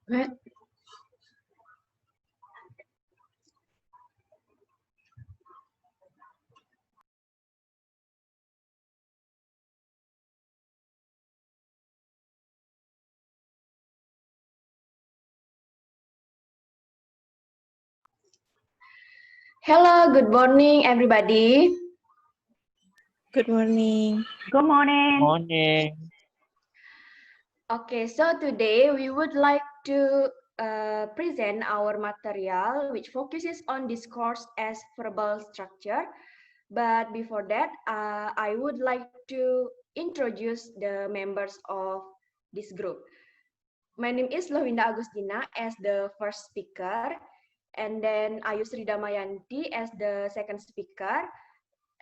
Right. Hello, good morning, everybody. Good morning. Good morning. Morning. Okay, so today we would like to present our material which focuses on discourse as verbal structure. But before that, I would like to introduce the members of this group. My name is Lohinda Agustina as the first speaker, and then Ayus Ridamayanti as the second speaker,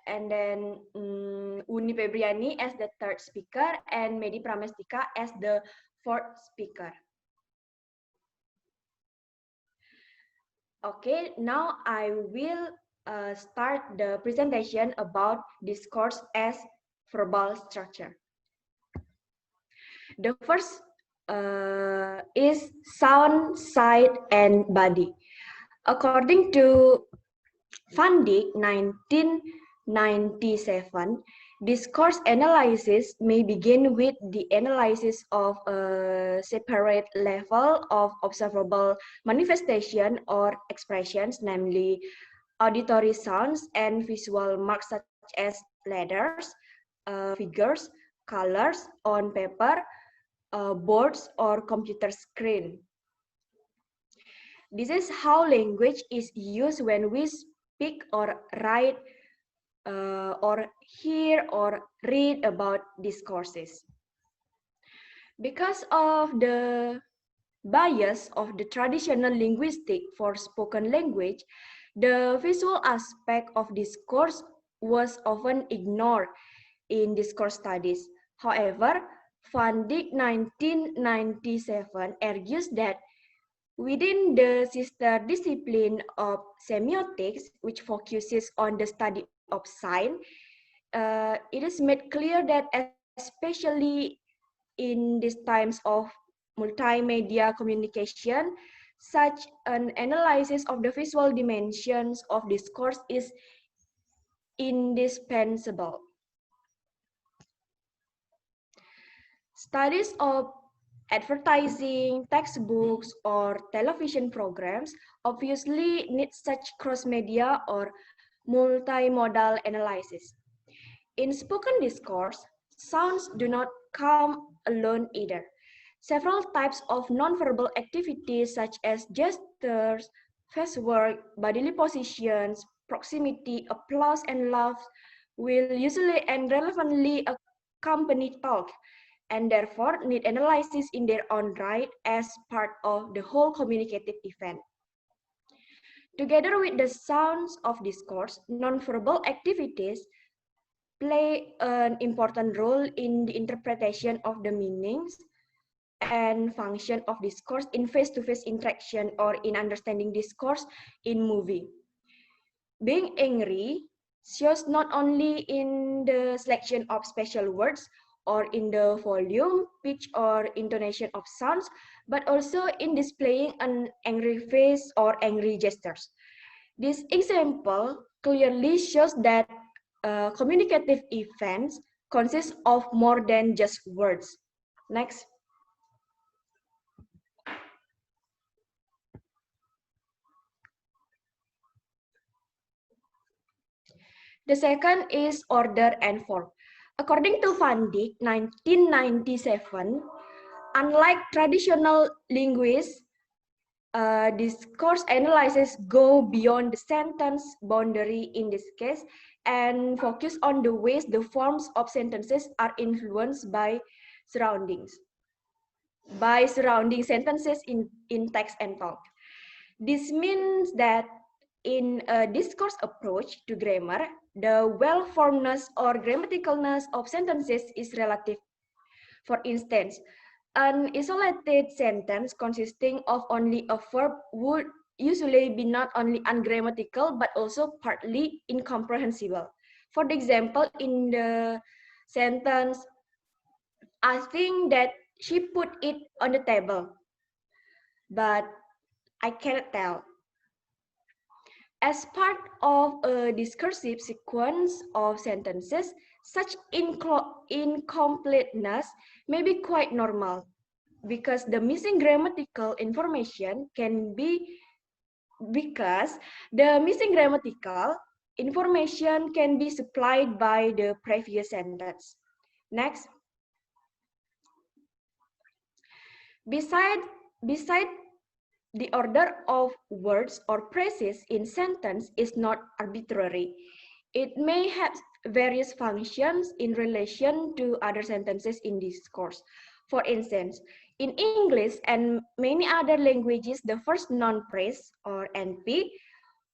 and then Uni Febriani as the third speaker, and Medi Pramestika as the fourth speaker. Okay, now I will start the presentation about discourse as verbal structure. The first is sound, sight, and body. According to Van Dijk, 1997, discourse analysis may begin with the analysis of a separate level of observable manifestation or expressions, namely auditory sounds and visual marks such as letters, figures, colors on paper, boards, or computer screen. This is how language is used when we speak or write or hear or read about discourses. Because of the bias of the traditional linguistic for spoken language, the visual aspect of discourse was often ignored in discourse studies. However, Van Dijk 1997 argues that within the sister discipline of semiotics, which focuses on the study of sign, it is made clear that especially in these times of multimedia communication, such an analysis of the visual dimensions of discourse is indispensable. Studies of advertising, textbooks, or television programs obviously need such cross-media or multimodal analysis. In spoken discourse, sounds do not come alone either. Several types of nonverbal activities such as gestures, face work, bodily positions, proximity, applause, and laughs will usually and relevantly accompany talk, and therefore need analysis in their own right as part of the whole communicative event. Together with the sounds of discourse, nonverbal activities play an important role in the interpretation of the meanings and function of discourse in face-to-face interaction or in understanding discourse in movie. Being angry shows not only in the selection of special words or in the volume, pitch, or intonation of sounds, but also in displaying an angry face or angry gestures. This example clearly shows that communicative events consist of more than just words. Next. The second is order and form. According to Van Dijk, 1997, unlike traditional linguists, discourse analysis go beyond the sentence boundary in this case and focus on the ways the forms of sentences are influenced by surrounding sentences in text and talk. This means that in a discourse approach to grammar, the well-formedness or grammaticalness of sentences is relative. For instance, an isolated sentence consisting of only a verb would usually be not only ungrammatical, but also partly incomprehensible. For the example, in the sentence, I think that she put it on the table. but I cannot tell. As part of a discursive sequence of sentences, such incompleteness may be quite normal because the missing grammatical information can be supplied by the previous sentence. Next, beside beside the order of words or phrases in sentence is not arbitrary. It may have various functions in relation to other sentences in discourse. For instance, in English and many other languages, the first noun phrase or NP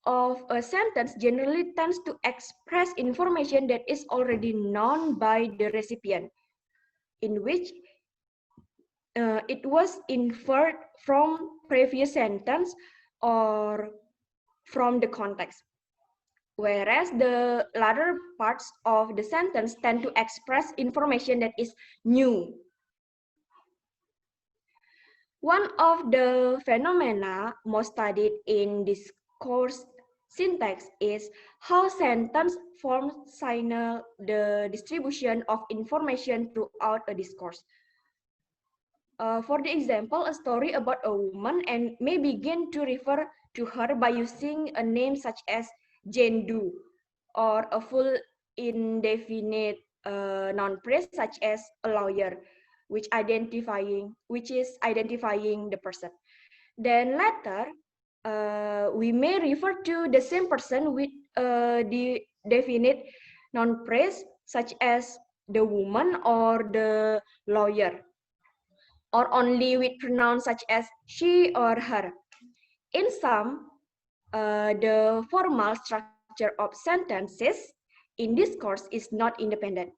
of a sentence generally tends to express information that is already known by the recipient, in which it was inferred from previous sentence or from the context. Whereas the latter parts of the sentence tend to express information that is new. One of the phenomena most studied in discourse syntax is how sentence forms signal the distribution of information throughout a discourse. For the example, a story about a woman and may begin to refer to her by using a name such as Jane Doe, or a full indefinite noun phrase such as a lawyer, which is identifying the person. Then later, we may refer to the same person with the definite noun phrase such as the woman or the lawyer, or only with pronouns such as she or her. In sum, the formal structure of sentences in discourse is not independent.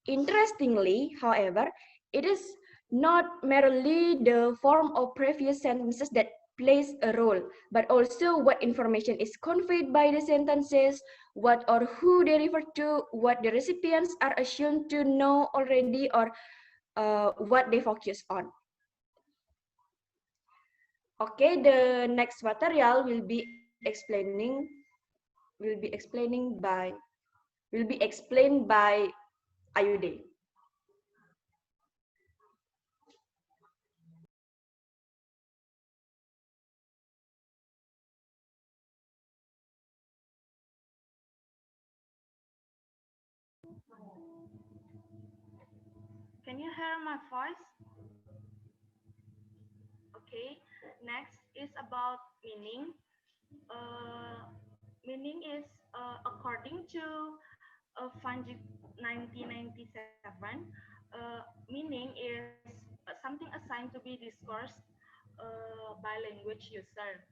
Interestingly, however, it is not merely the form of previous sentences that plays a role, but also what information is conveyed by the sentences, what or who they refer to, what the recipients are assumed to know already, or what they focus on. Okay, the next material will be explained by Ayude. Can you hear my voice? Okay. Next is about meaning. Uh, Meaning is according to Fanji 1997. Meaning is something assigned to be discoursed by language user.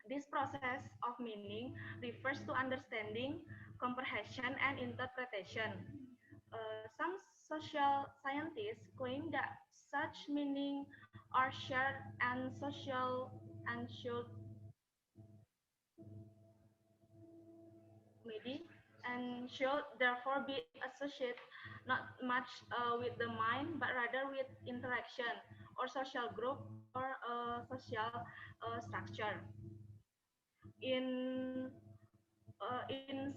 This process of meaning refers to understanding, comprehension, and interpretation. Some social scientists claim that such meaning are shared and social and maybe and should therefore be associated not much with the mind but rather with interaction or social group or social structure. In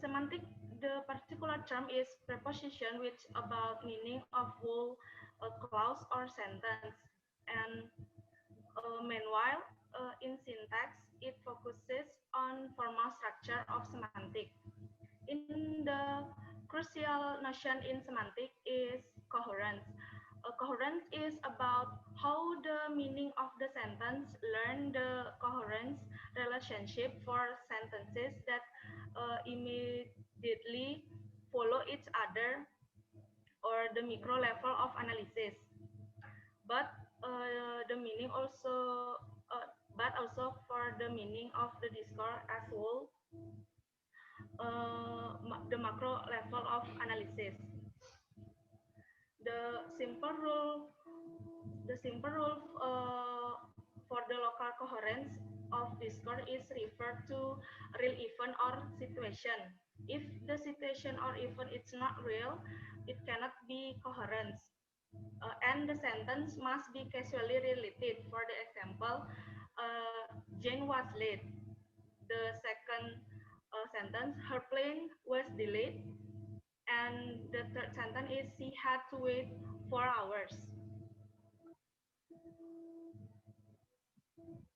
semantic, the particular term is preposition, which about meaning of whole clause or sentence. And meanwhile, in syntax, it focuses on formal structure of semantic. In the crucial notion in semantic is coherence. Coherence is about how the meaning of the sentence learn the coherence relationship for sentences that immediately follow each other or the micro level of analysis. But the meaning also, but also for the meaning of the discourse as whole, the macro level of analysis. The simple rule, the simple rule for the local coherence of discourse is referred to real event or situation. If the situation or event is not real, it cannot be coherence. And the sentence must be causally related. For the example, Jane was late. The second sentence, her plane was delayed. And the third sentence is she had to wait 4 hours.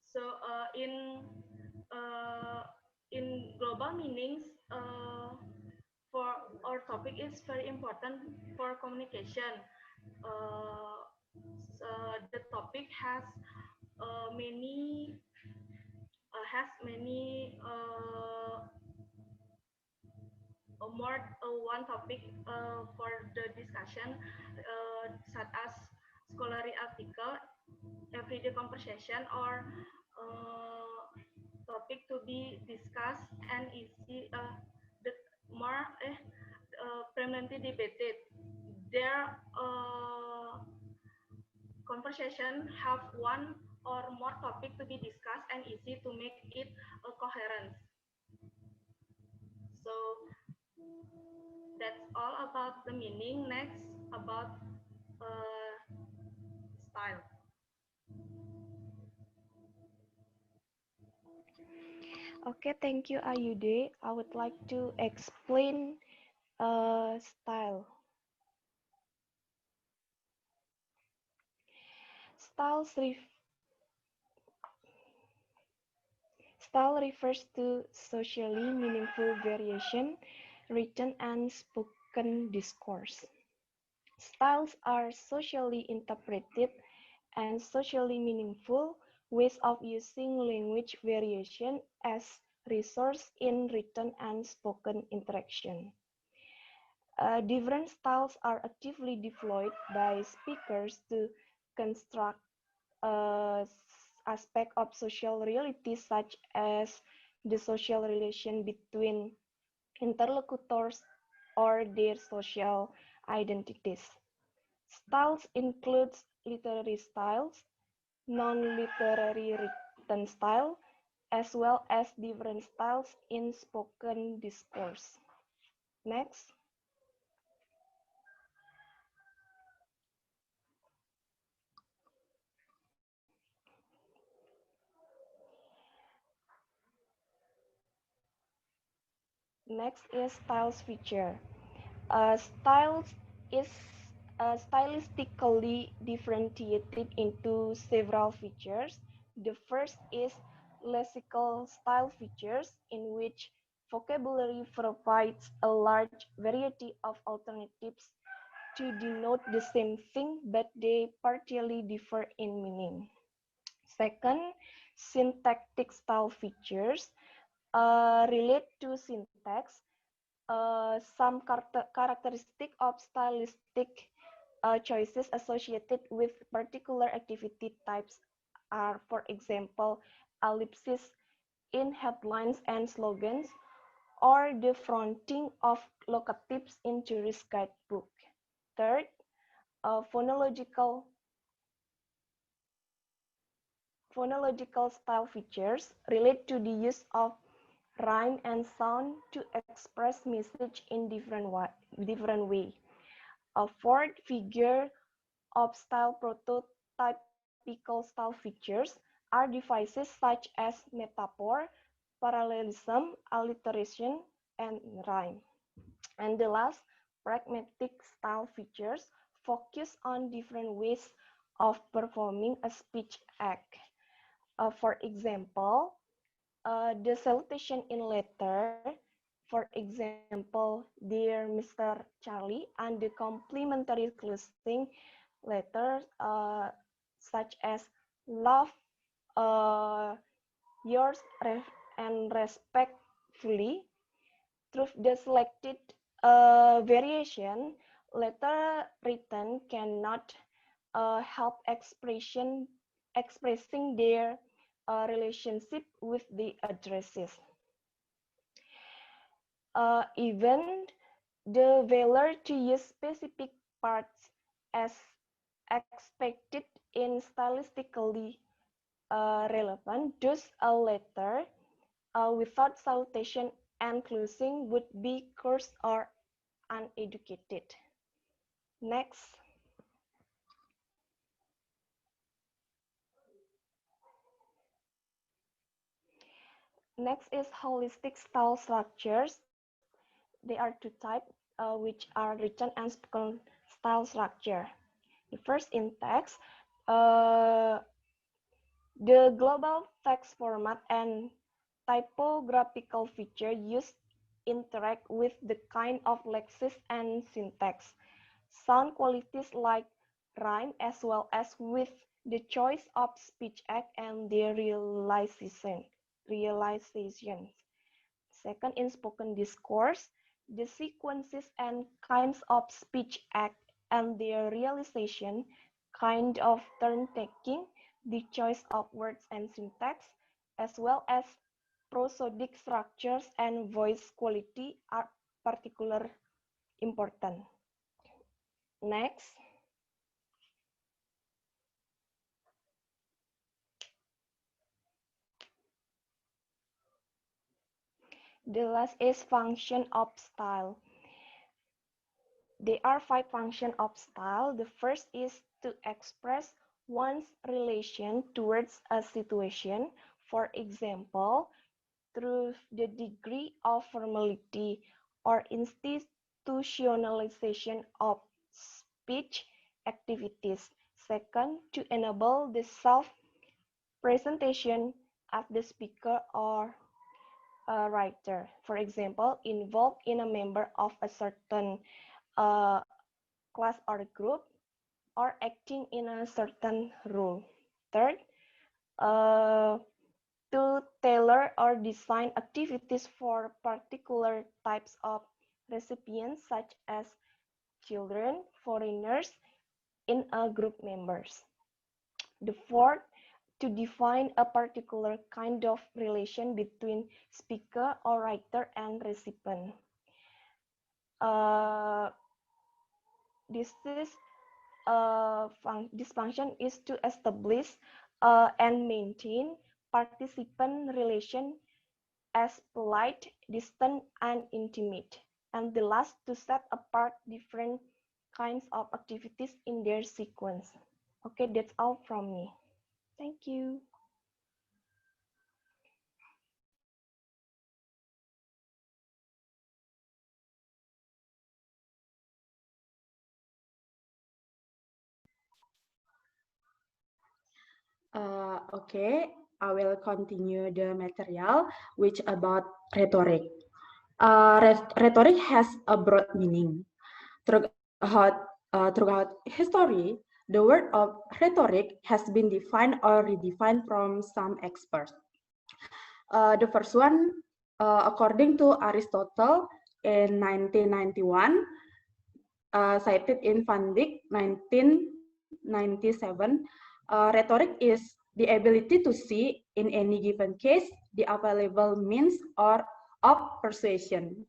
So uh, in global meanings, for our topic is very important for communication. So the topic has many more one topic for the discussion, such as scholarly article, everyday conversation, or topic to be discussed and easy the more permanently debated. Their conversation have one or more topic to be discussed and easy to make it coherent. So that's all about the meaning. Next, about style. Okay, thank you, Ayude. I would like to explain style. Styles ref- Style refers to socially meaningful variation, written and spoken discourse. Styles are socially interpreted and socially meaningful ways of using language variation as resource in written and spoken interaction. Different styles are actively deployed by speakers to construct aspect of social reality, such as the social relation between interlocutors or their social identities. Styles includes literary styles, non-literary written style, as well as different styles in spoken discourse. Next. Next is styles feature. Styles is stylistically differentiated into several features. The first is lexical style features, in which vocabulary provides a large variety of alternatives to denote the same thing, but they partially differ in meaning. Second, syntactic style features relate to syntax. Some characteristic of stylistic choices associated with particular activity types are, for example, ellipses in headlines and slogans, or the fronting of locatives in tourist guidebook. Third, phonological style features relate to the use of rhyme and sound to express message in different way. A fourth figure of style prototypical style features are devices such as metaphor, parallelism, alliteration, and rhyme. And the last, pragmatic style features focus on different ways of performing a speech act. For example, the salutation in letter, for example, dear Mr. Charlie, and the complimentary closing letters, such as love, uh, yours, and respectfully. Through the selected variation, letter written cannot help expressing their relationship with the addresses. Even the failure to use specific parts as expected in stylistically relevant, thus a letter without salutation and closing would be coarse or uneducated. Next. Next is holistic style structures. They are two types, which are written and spoken style structure. The first in text, uh, the global text format and typographical feature used interact with the kind of lexis and syntax, sound qualities like rhyme, as well as with the choice of speech act and their realization. Second, in spoken discourse, the sequences and kinds of speech act and their realization, kind of turn-taking, the choice of words and syntax, as well as prosodic structures and voice quality are particularly important. Next, the last is function of style. There are 5 functions of style. The first is to express one's relation towards a situation. For example, through the degree of formality or institutionalization of speech activities. Second, to enable the self-presentation as the speaker or a writer. For example, involved in a member of a certain uh, class or group, or acting in a certain role. Third, uh, to tailor or design activities for particular types of recipients, such as children, foreigners, in a group members. The fourth, to define a particular kind of relation between speaker or writer and recipient. Uh, this function is to establish and maintain participant relation as polite, distant, and intimate. And the last, to set apart different kinds of activities in their sequence. Okay, that's all from me. Thank you. Okay, I will continue the material which about rhetoric. Rhetoric has a broad meaning. Throughout history, the word of rhetoric has been defined or redefined from some experts. The first one, according to Aristotle in 1991, cited in Van Dyck 1997, rhetoric is the ability to see in any given case the available means or of persuasion.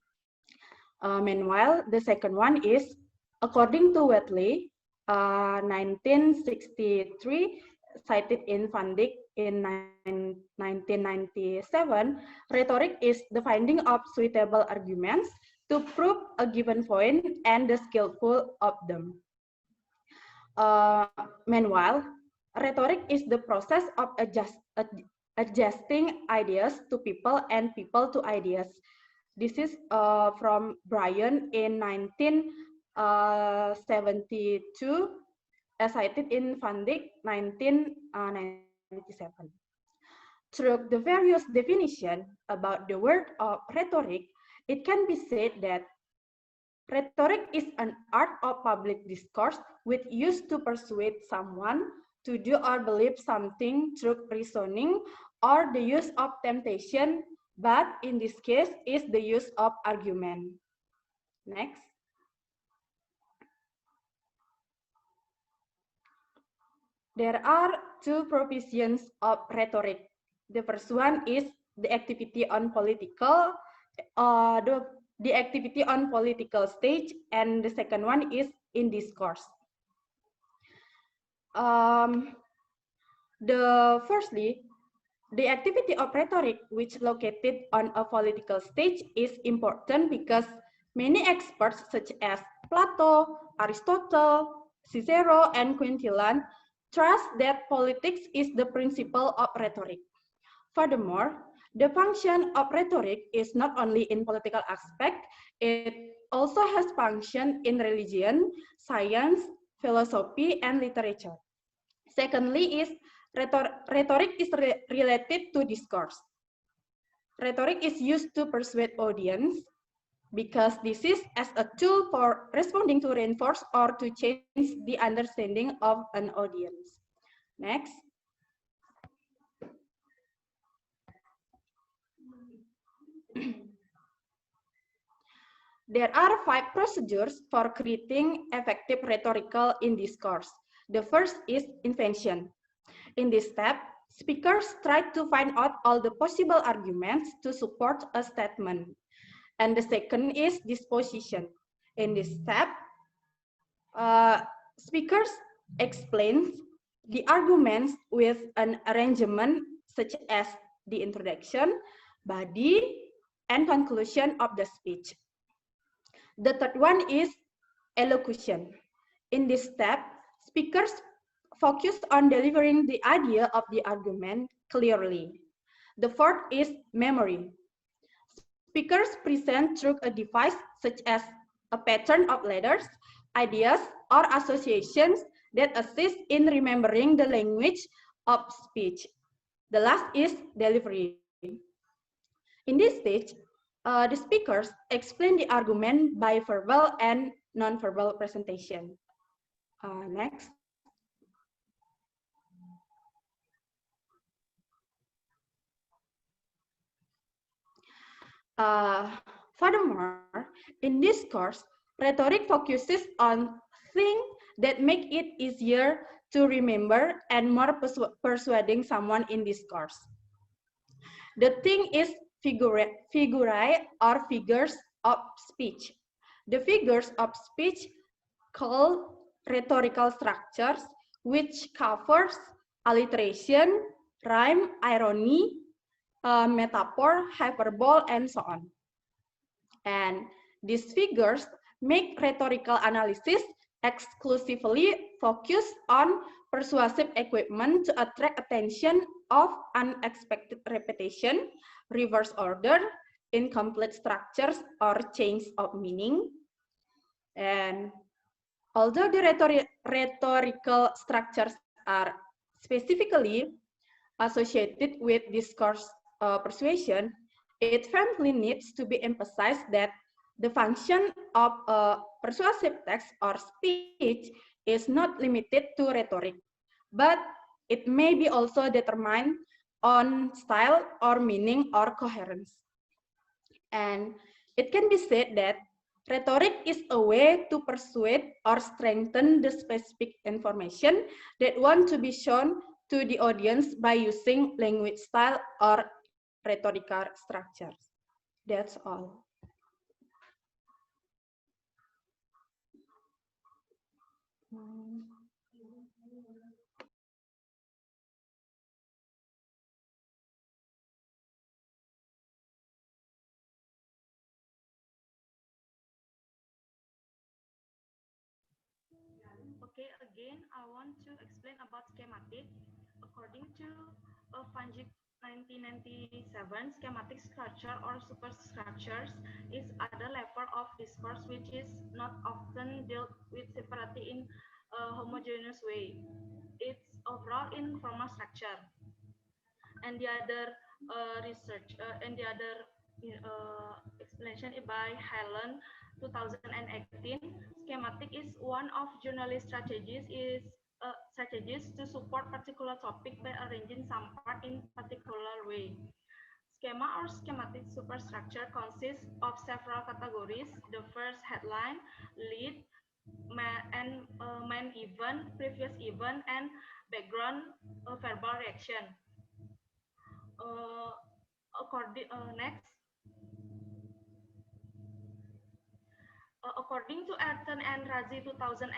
Meanwhile, the second one is, according to Wheatley, 1963, cited in Van Dyck in 1997, rhetoric is the finding of suitable arguments to prove a given point and the skillful of them. Meanwhile, rhetoric is the process of adjusting ideas to people and people to ideas. This is from Bryan in 1972, cited in Van Dyck 1997. Through the various definitions about the word of rhetoric, it can be said that rhetoric is an art of public discourse which used to persuade someone to do or believe something through reasoning or the use of temptation, but in this case is the use of argument. Next. There are two provisions of rhetoric. The first one is the activity on political, the activity on political stage, and the second one is in discourse. Firstly, the activity of rhetoric, which located on a political stage, is important because many experts such as Plato, Aristotle, Cicero, and Quintilian trust that politics is the principle of rhetoric. Furthermore, The function of rhetoric is not only in political aspect, it also has function in religion, science, philosophy, and literature. Secondly is rhetoric is related to discourse. Rhetoric is used to persuade audience because this is as a tool for responding to reinforce or to change the understanding of an audience. Next. There are 5 procedures for creating effective rhetorical in discourse. The first is invention. In this step, speakers try to find out all the possible arguments to support a statement. And the second is disposition. In this step, speakers explain the arguments with an arrangement such as the introduction, body, and conclusion of the speech. The third one is elocution. In this step, speakers focus on delivering the idea of the argument clearly. The fourth is memory. Speakers present through a device such as a pattern of letters, ideas, or associations that assist in remembering the language of speech. The last is delivery. In this stage, the speakers explain the argument by verbal and non-verbal presentation. Next. Furthermore, in discourse, rhetoric focuses on things that make it easier to remember and more persuading someone in discourse. The thing is figurae or figures of speech. The figures of speech called rhetorical structures, which covers alliteration, rhyme, irony, metaphor, hyperbole, and so on. And these figures make rhetorical analysis exclusively focused on persuasive equipment to attract attention of unexpected repetition, reverse order, incomplete structures, or change of meaning. And although the rhetorical structures are specifically associated with discourse persuasion, it firmly needs to be emphasized that the function of a persuasive text or speech is not limited to rhetoric, but it may be also determined on style or meaning or coherence. And it can be said that rhetoric is a way to persuade or strengthen the specific information that want to be shown to the audience by using language style or rhetorical structures. That's all. Okay, again, I want to explain about schematic. According to Fanjik 1997, schematic structure or superstructures is other level of discourse which is not often dealt with separately in a homogeneous way. It's overall in formal structure. And the other research and the other explanation by Helen 2018, schematic is one of journalist strategies to support particular topic by arranging some part in particular way. Schema or schematic superstructure consists of several categories. The first, headline, lead, main event, previous event, and background verbal reaction. Next, according to Ayrton and Razi 2009,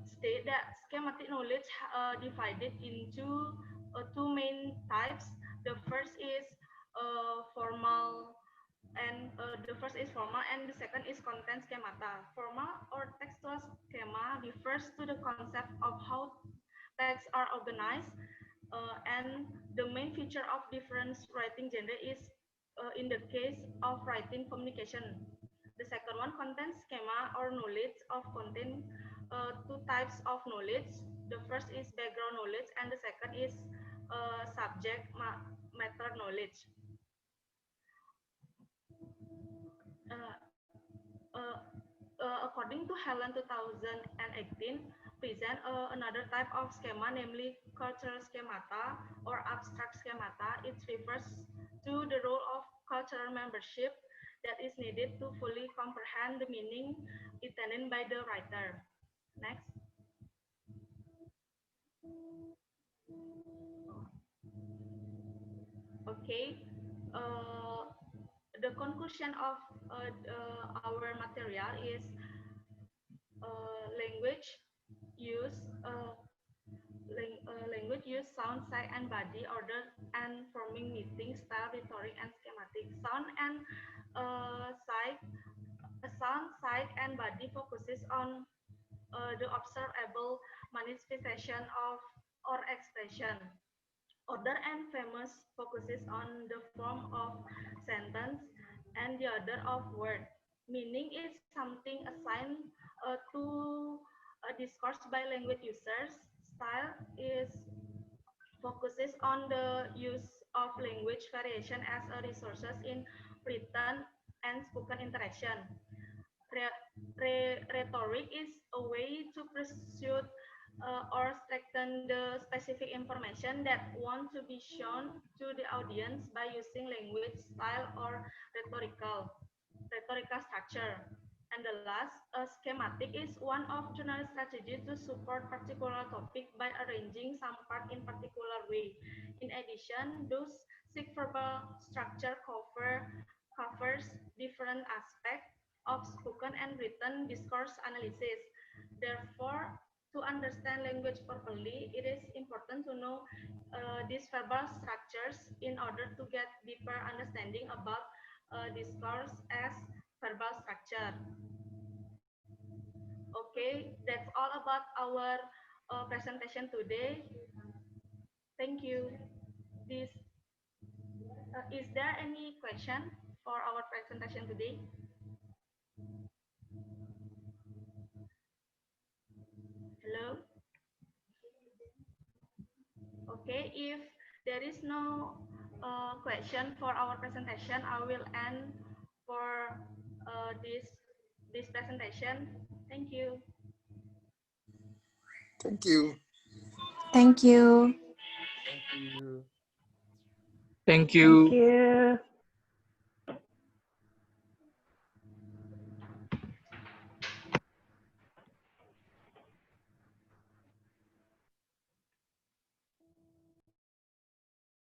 state that schematic knowledge divided into two main types. The first is formal and the second is content schemata. Formal or textual schema refers to the concept of how texts are organized. And the main feature of different writing genre is in the case of writing communication. The second one contains schema or knowledge of content two types of knowledge. The first is background knowledge and the second is subject matter knowledge. Uh, uh, According to Helen 2018, present another type of schema, namely cultural schemata or abstract schemata. It refers to the role of cultural membership that is needed to fully comprehend the meaning intended by the writer. Next. Okay. Uh, the conclusion of our material is language use language use sound, sight, and body order and forming meaning, style, rhetoric, and schematic. Sound, sight, and body focuses on the observable manifestation of or expression. Order and famous focuses on the form of sentence and the order of word. Meaning is something assigned to a discourse by language users. Style is focuses on the use of language variation as a resources in written and spoken interaction. Rhetoric is a way to pursue or strengthen the specific information that want to be shown to the audience by using language style or rhetorical structure. And the last, a schematic is one of journal strategy to support particular topic by arranging some part in particular way. In addition, those seek verbal structure covers different aspects of spoken and written discourse analysis. Therefore, to understand language properly, it is important to know these verbal structures in order to get deeper understanding about discourse as verbal structure. Okay, that's all about our presentation today. Thank you. This is there any question for our presentation today? Hello. Okay, if there is no question for our presentation, I will end for this presentation. Thank you. Thank you. Thank you. Thank you. Thank Thank you. you.